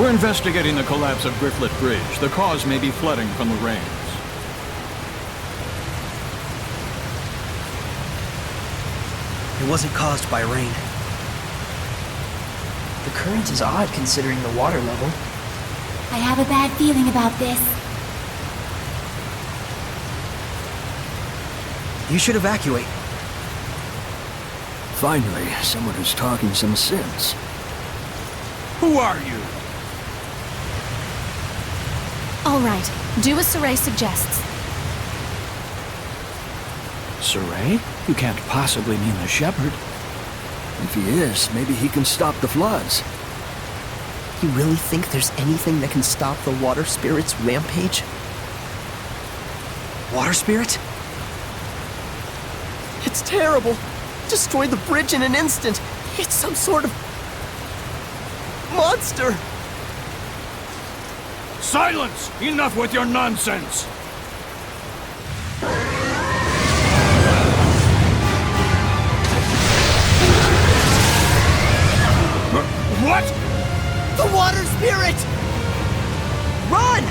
We're investigating the collapse of Grifflet Bridge. The cause may be flooding from the rains. It wasn't caused by rain. The current is odd considering the water level. I have a bad feeling about this. You should evacuate. Finally, someone who's talking some sense. Who are you? All right, do as Saray suggests. Saray? You can't possibly mean the shepherd. If he is, maybe he can stop the floods. You really think there's anything that can stop the water spirit's rampage? Water spirit? It's terrible! Destroyed the bridge in an instant! It's some sort of... monster! Silence! Enough with your nonsense! What? The water spirit! Run!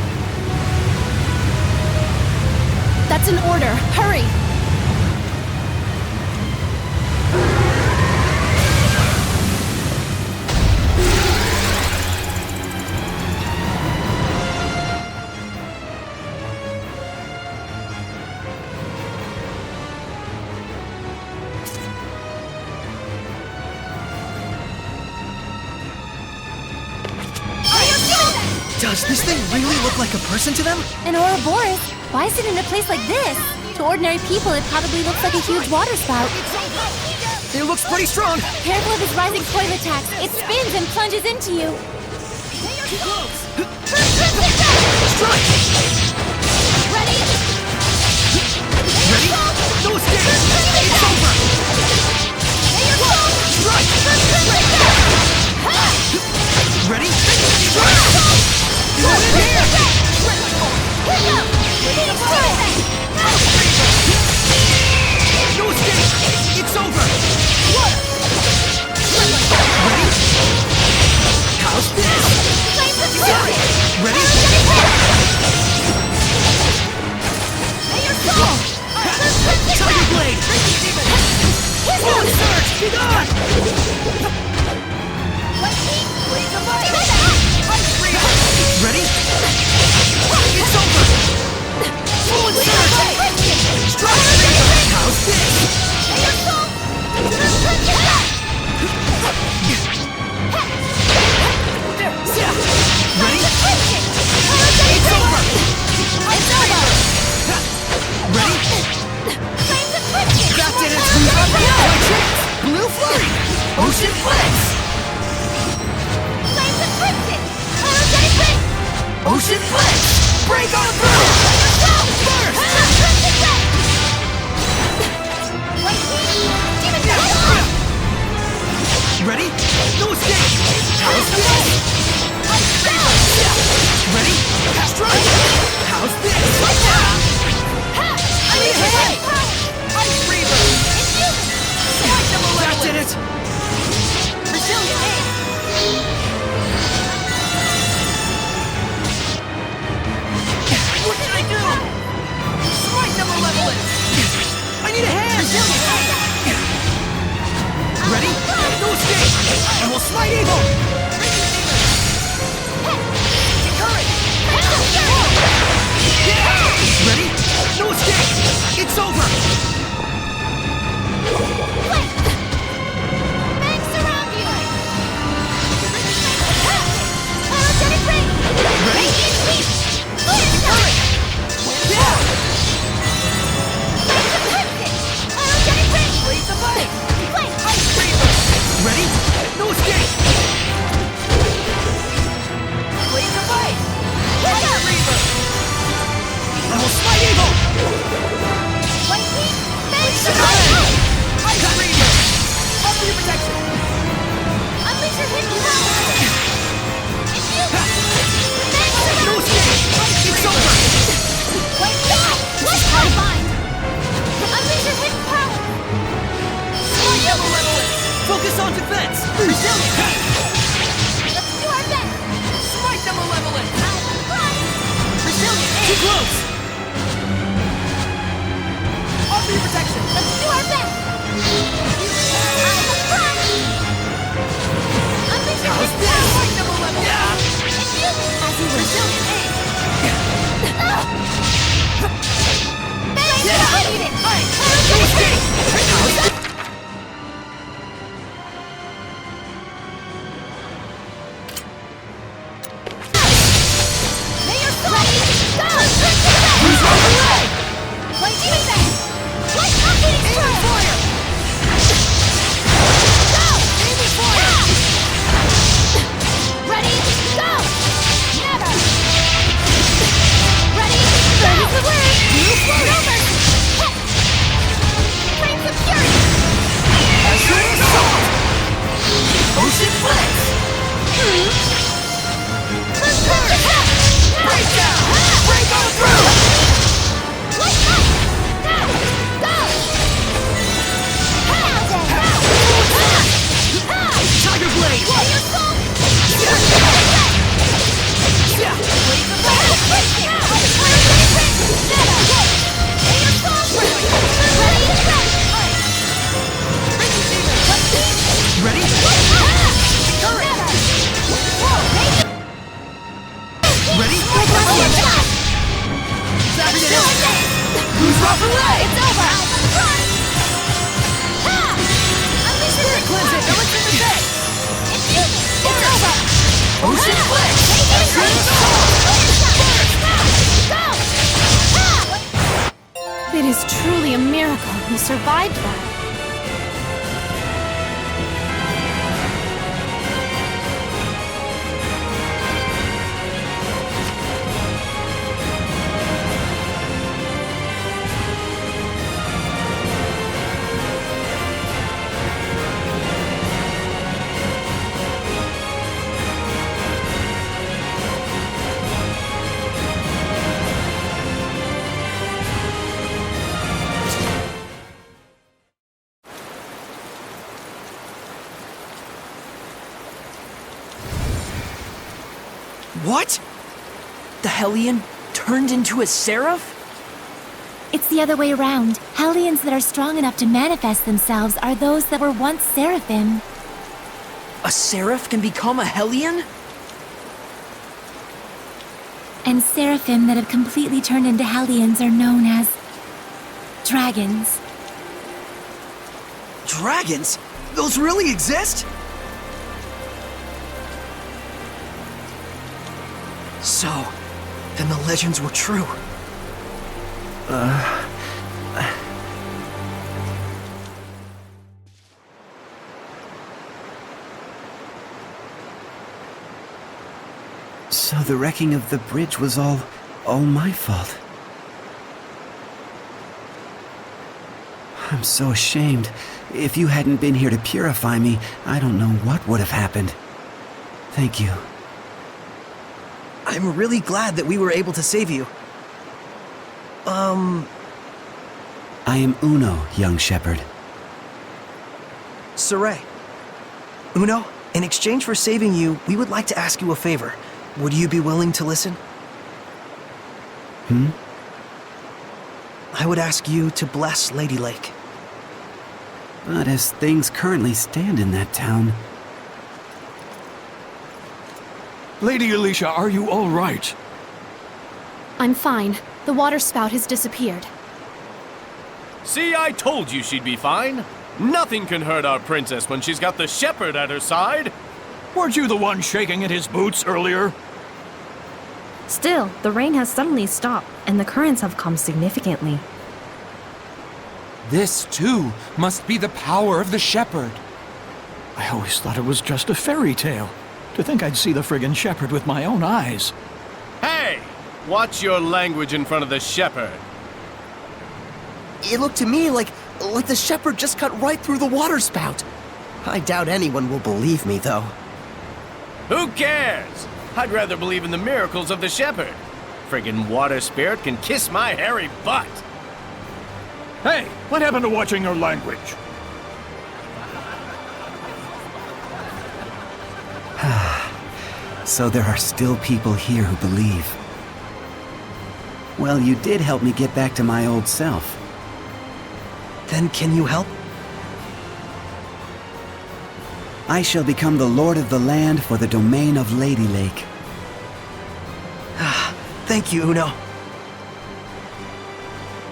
That's an order. Hurry! Does this thing really look like a person to them? An Ouroboros? Why is it in a place like this? To ordinary people, it probably looks like a huge water spout. It looks pretty strong! Careful of its rising spoiler tax. It spins and plunges into you. Strike! Ready? Ready? No escape! It's over! Strike! Ready? Strike! You're in here! No escape! It's over! Ready? How's this? Ready? Tiger Blade! Full surge! Get on! Ready? It's over! Full surge! Strike! How's this? Ready? It's over! Ready? That did it! Watch it! Blue Flurry! Ocean Flex! Ocean Flex! Break on through! Burst! Ready? No escape! How's this? Ready? Strike! How's this? I need a hand! Ice Reaver! That did it! Brazilian aim! What did I do? Smite the Malevolence! I need a hand! Ready? No escape! I will smite evil! Ready? No escape! It's over! Banks around you! Ready? Ready? No escape! Blaze of Ice! Ice Reaver! I will smite evil! White Heat! Blaze of Ice! Ice Reaver! Offer your protection! Unleash your hidden power! No escape! It's over! White Heat! Let's combine! Unleash your hidden power! Smite the Malevolence! Focus on defense! Resilient! Let's do our best! It's over! Ha! Unleash the Spirit cleanse it! Now let's in the day! It's over! Ocean Flick! It is truly a miracle you survived that. What? The Hellion turned into a seraph? It's the other way around. Hellions that are strong enough to manifest themselves are those that were once seraphim. A seraph can become a Hellion? And seraphim that have completely turned into hellions are known as dragons. Dragons? Those really exist? So, then the legends were true. So the wrecking of the bridge was all my fault. I'm so ashamed. If you hadn't been here to purify me, I don't know what would have happened. Thank you. I'm really glad that we were able to save you. I am Uno, young shepherd. Saray. Uno, in exchange for saving you, we would like to ask you a favor. Would you be willing to listen? I would ask you to bless Lady Lake. But as things currently stand in that town... Lady Alicia, are you all right? I'm fine. The water spout has disappeared. See, I told you she'd be fine. Nothing can hurt our princess when she's got the shepherd at her side. Weren't you the one shaking at his boots earlier? Still, the rain has suddenly stopped, and the currents have calmed significantly. This, too, must be the power of the shepherd. I always thought it was just a fairy tale. To think I'd see the friggin' shepherd with my own eyes. Hey! Watch your language in front of the shepherd. It looked to me like the shepherd just cut right through the water spout. I doubt anyone will believe me, though. Who cares? I'd rather believe in the miracles of the shepherd. Friggin' water spirit can kiss my hairy butt. Hey, what happened to watching your language? So there are still people here who believe. Well, you did help me get back to my old self. Then can you help? I shall become the Lord of the Land for the domain of Lady Lake. Thank you, Uno.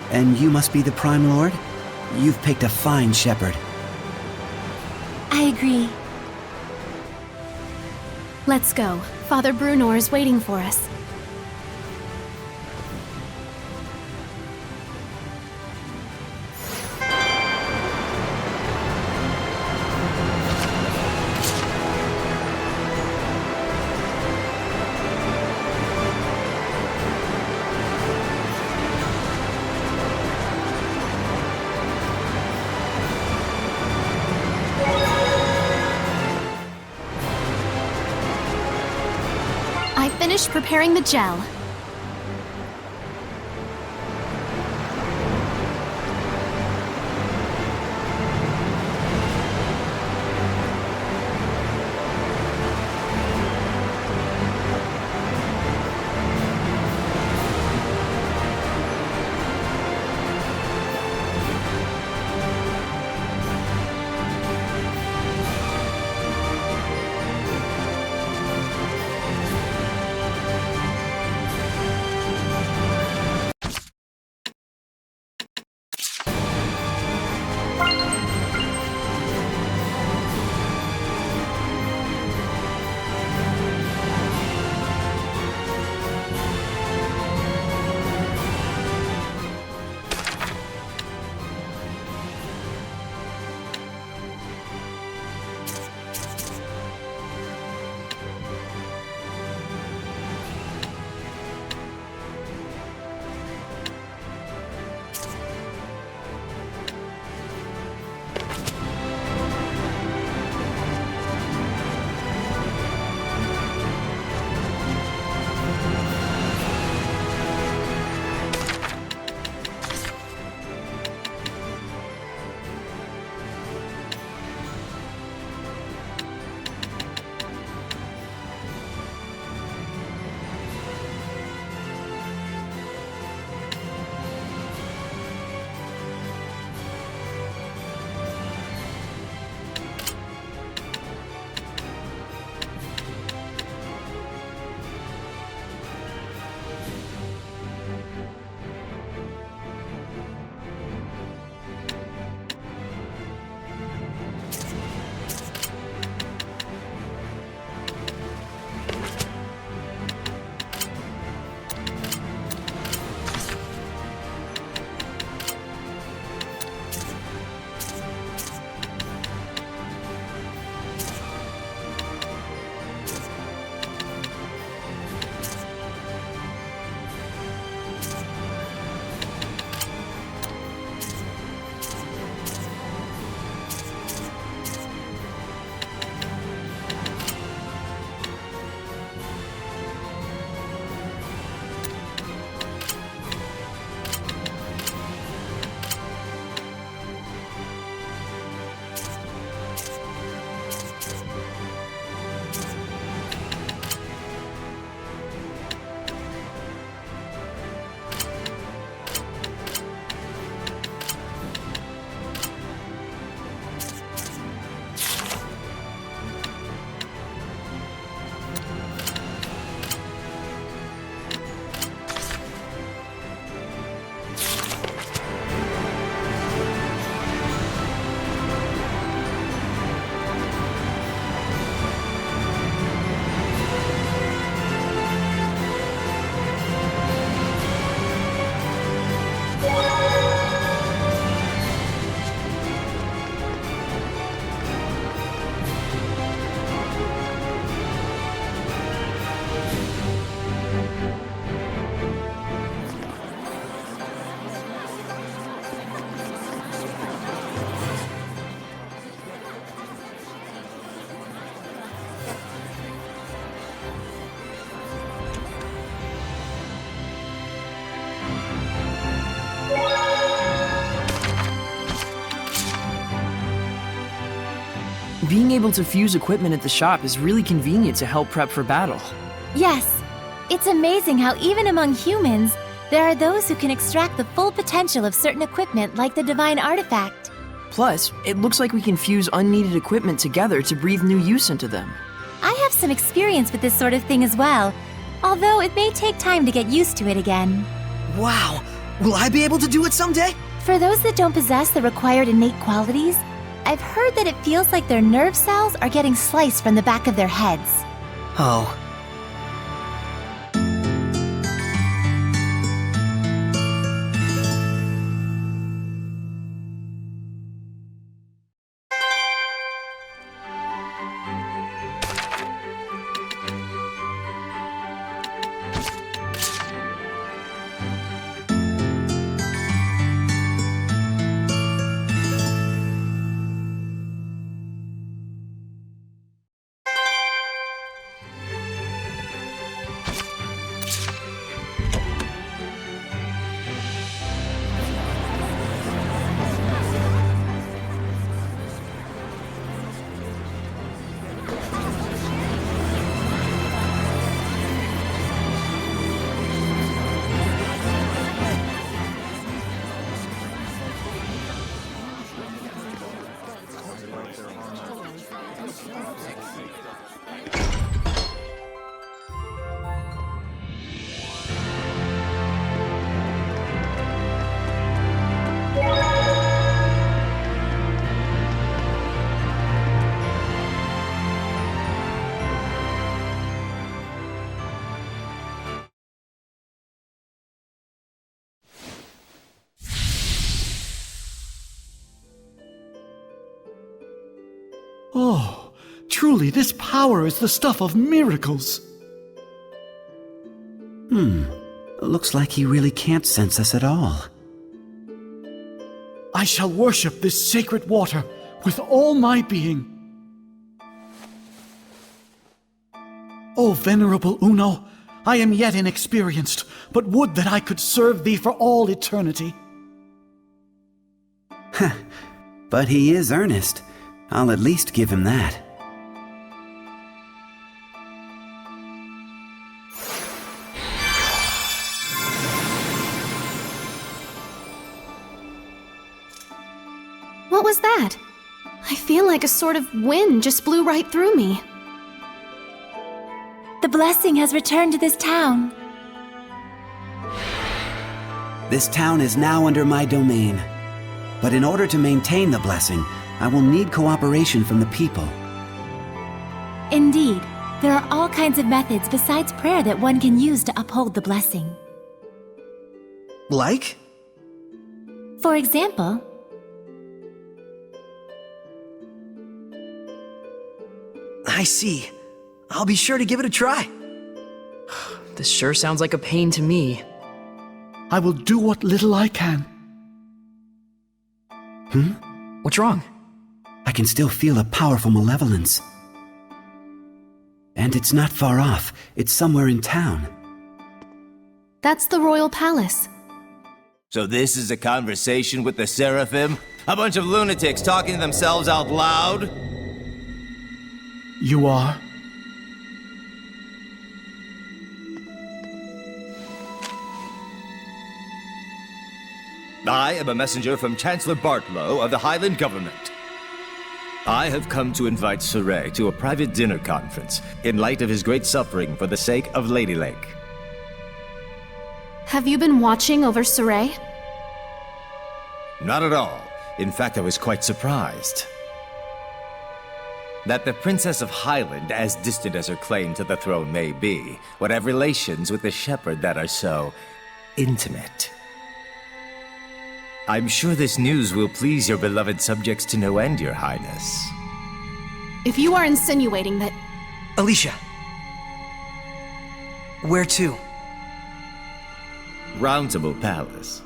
And you must be the Prime Lord? You've picked a fine shepherd. I agree. Let's go. Father Brunor is waiting for us. I finished preparing the gel. Being able to fuse equipment at the shop is really convenient to help prep for battle. Yes, it's amazing how even among humans, there are those who can extract the full potential of certain equipment like the Divine Artifact. Plus, it looks like we can fuse unneeded equipment together to breathe new use into them. I have some experience with this sort of thing as well, although it may take time to get used to it again. Wow! Will I be able to do it someday? For those that don't possess the required innate qualities, I've heard that it feels like their nerve cells are getting sliced from the back of their heads. Oh. Oh, truly this power is the stuff of miracles. Looks like he really can't sense us at all. I shall worship this sacred water with all my being. O venerable Uno, I am yet inexperienced, but would that I could serve thee for all eternity. But he is earnest. I'll at least give him that. What was that? I feel like a sort of wind just blew right through me. The blessing has returned to this town. This town is now under my domain. But in order to maintain the blessing, I will need cooperation from the people. Indeed, there are all kinds of methods besides prayer that one can use to uphold the blessing. Like? For example, I see. I'll be sure to give it a try. This sure sounds like a pain to me. I will do what little I can. What's wrong? I can still feel a powerful malevolence. And it's not far off. It's somewhere in town. That's the Royal Palace. So this is a conversation with the Seraphim? A bunch of lunatics talking to themselves out loud? You are? I am a messenger from Chancellor Bartlow of the Highland government. I have come to invite Sorey to a private dinner conference in light of his great suffering for the sake of Lady Lake. Have you been watching over Sorey? Not at all. In fact, I was quite surprised. That the Princess of Highland, as distant as her claim to the throne may be, would have relations with the shepherd that are so intimate. I'm sure this news will please your beloved subjects to no end, Your Highness. If you are insinuating that... Alicia. Where to? Roundtable Palace.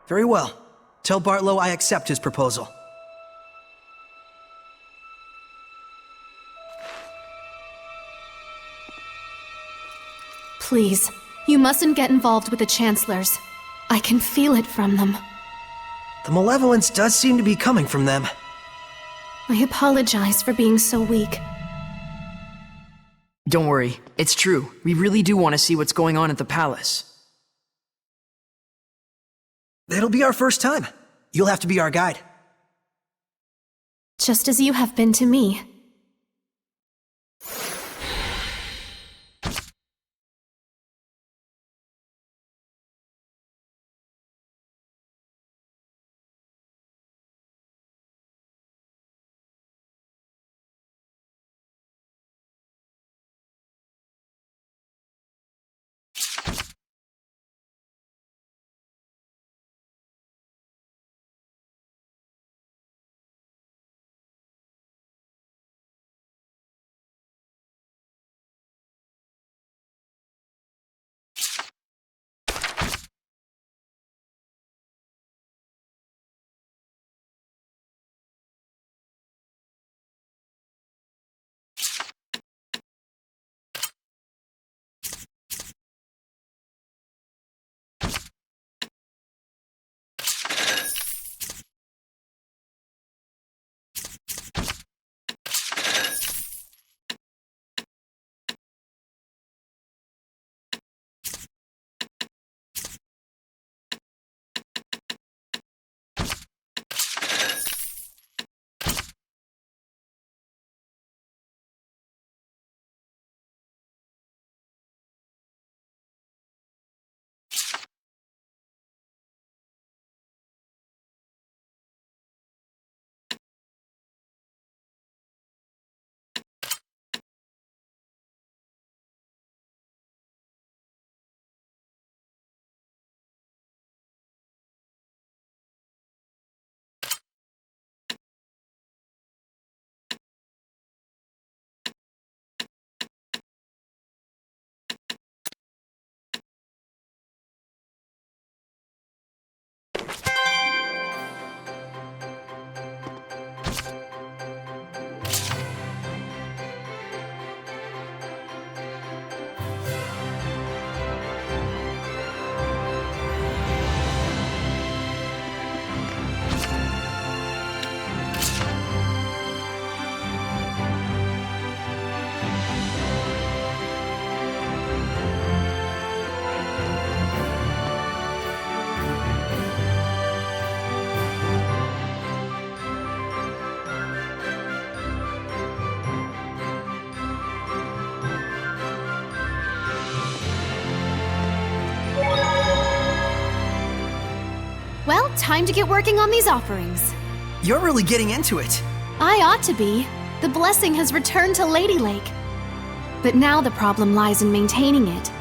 Very well. Tell Bartlow I accept his proposal. Please, you mustn't get involved with the Chancellors. I can feel it from them. The malevolence does seem to be coming from them. I apologize for being so weak. Don't worry, it's true. We really do want to see what's going on at the palace. It'll be our first time. You'll have to be our guide. Just as you have been to me. Well, time to get working on these offerings. You're really getting into it. I ought to be. The blessing has returned to Lady Lake. But now the problem lies in maintaining it.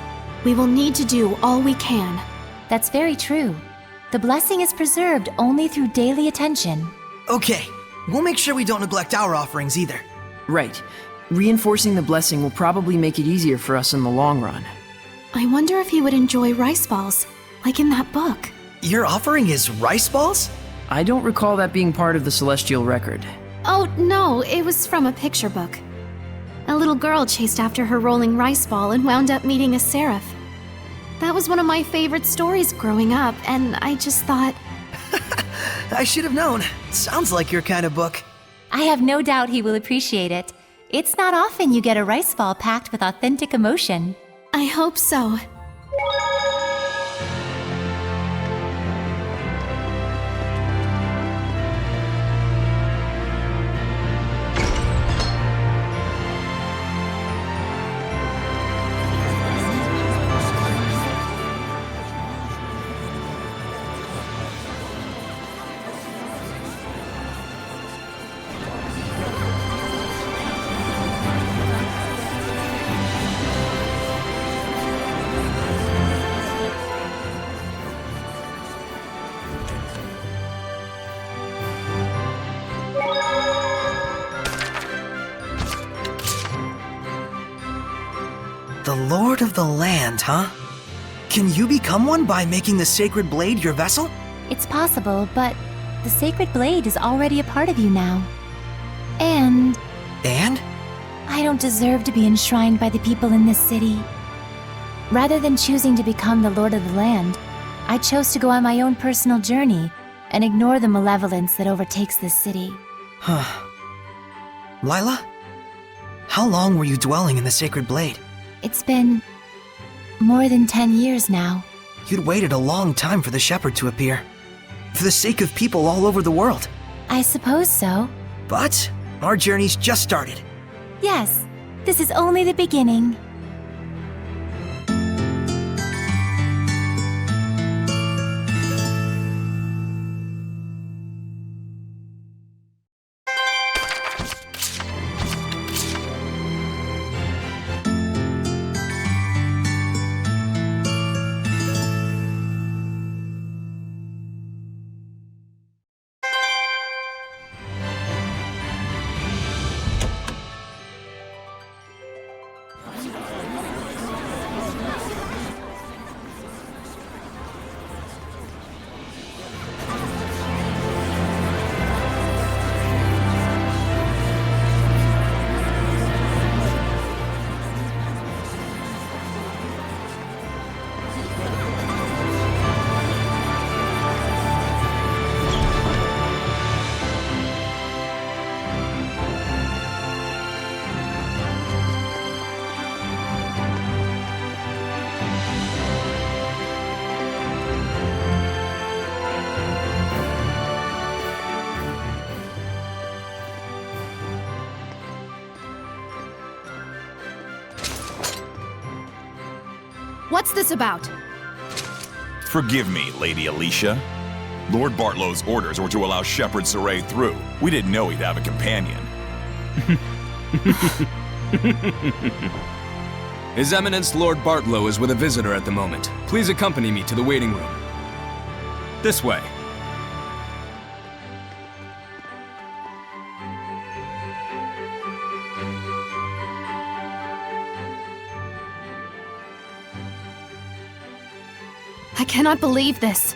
We will need to do all we can. That's very true. The blessing is preserved only through daily attention. Okay, we'll make sure we don't neglect our offerings either. Right. Reinforcing the blessing will probably make it easier for us in the long run. I wonder if he would enjoy rice balls, like in that book. Your offering is rice balls? I don't recall that being part of the Celestial record. Oh, no, it was from a picture book. A little girl chased after her rolling rice ball and wound up meeting a seraph. That was one of my favorite stories growing up, and I just thought... I should have known. Sounds like your kind of book. I have no doubt he will appreciate it. It's not often you get a rice ball packed with authentic emotion. I hope so. The Lord of the Land, huh? Can you become one by making the Sacred Blade your vessel? It's possible, but the Sacred Blade is already a part of you now. And I don't deserve to be enshrined by the people in this city. Rather than choosing to become the Lord of the Land, I chose to go on my own personal journey and ignore the malevolence that overtakes this city. Lila? How long were you dwelling in the Sacred Blade? It's been more than 10 years now. You'd waited a long time for the Shepherd to appear. For the sake of people all over the world. I suppose so. But our journey's just started. Yes, this is only the beginning. What's this about? Forgive me, Lady Alicia. Lord Bartlow's orders were to allow Shepherd Sorey through. We didn't know he'd have a companion. His Eminence Lord Bartlow is with a visitor at the moment. Please accompany me to the waiting room. This way. I cannot believe this.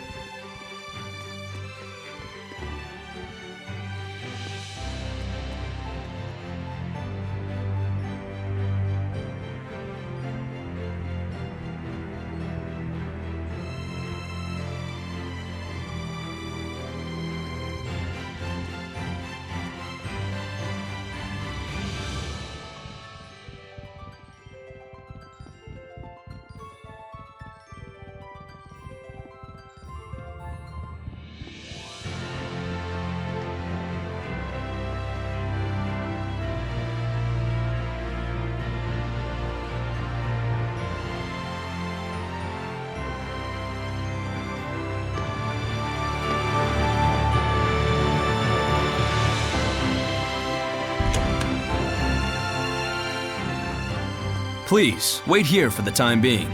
Please, wait here for the time being.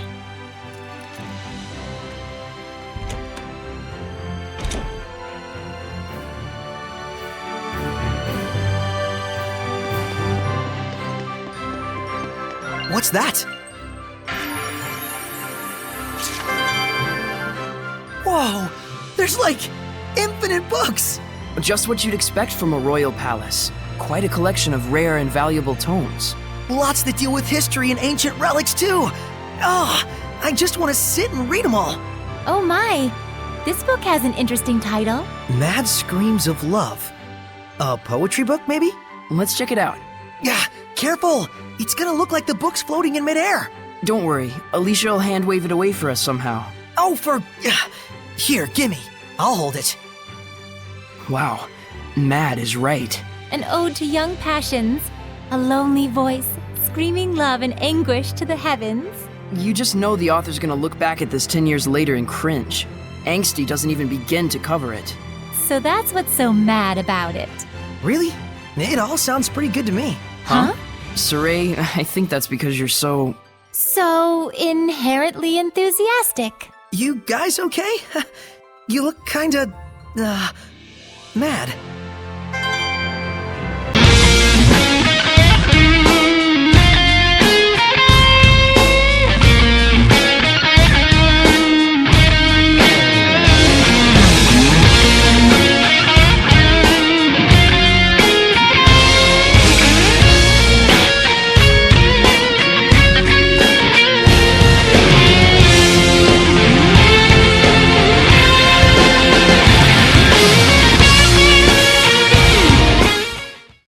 What's that? Whoa! There's like infinite books! Just what you'd expect from a royal palace. Quite a collection of rare and valuable tomes. Lots that deal with history and ancient relics, too! Oh, I just want to sit and read them all! Oh my! This book has an interesting title. Mad Screams of Love. A poetry book, maybe? Let's check it out. Yeah, careful! It's gonna look like the book's floating in midair! Don't worry, Alicia will hand wave it away for us somehow. Oh, Here, gimme. I'll hold it. Wow, Mad is right. An ode to young passions. A lonely voice, screaming love and anguish to the heavens. You just know the author's gonna look back at this 10 years later and cringe. Angsty doesn't even begin to cover it. So that's what's so mad about it. Really? It all sounds pretty good to me. Huh? Sorey, I think that's because you're so... So inherently enthusiastic. You guys okay? You look kinda... mad.